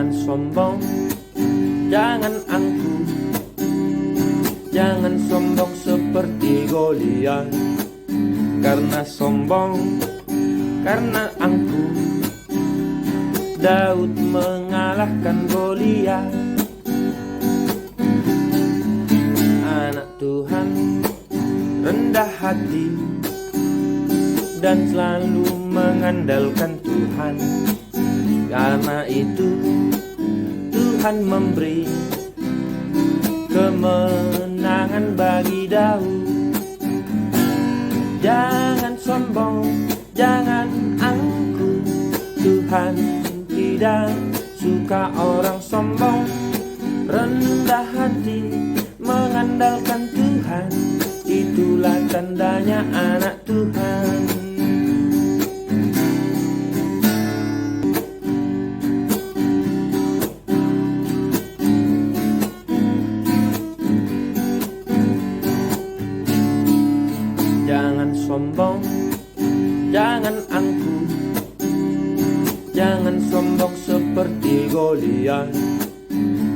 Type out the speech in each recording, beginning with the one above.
Jangan sombong, jangan angkuh, jangan sombong seperti Goliat. Karena sombong, karena angkuh, Daud mengalahkan Goliat. Anak Tuhan rendah hati dan selalu mengandalkan Tuhan. Karena itu Tuhan memberi kemenangan bagi Daud. Jangan sombong, jangan angkuh, Tuhan tidak suka orang sombong. Rendah hati mengandalkan Tuhan, itulah tandanya anak Tuhan. Jangan sombong, jangan angkuh, jangan sombong seperti Goliat.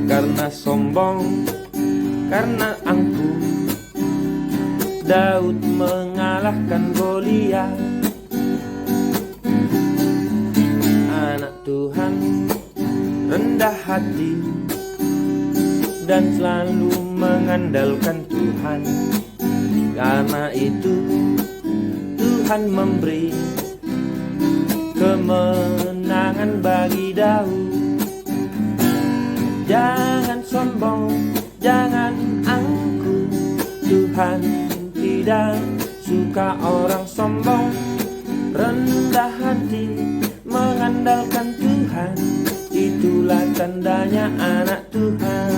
Karena sombong, karena angkuh, Daud mengalahkan Goliat. Anak Tuhan rendah hati dan selalu mengandalkan Tuhan. Karena itu Tuhan memberi kemenangan bagi Daud. Jangan sombong, jangan angkuh, Tuhan tidak suka orang sombong. Rendah hati mengandalkan Tuhan, itulah tandanya anak Tuhan.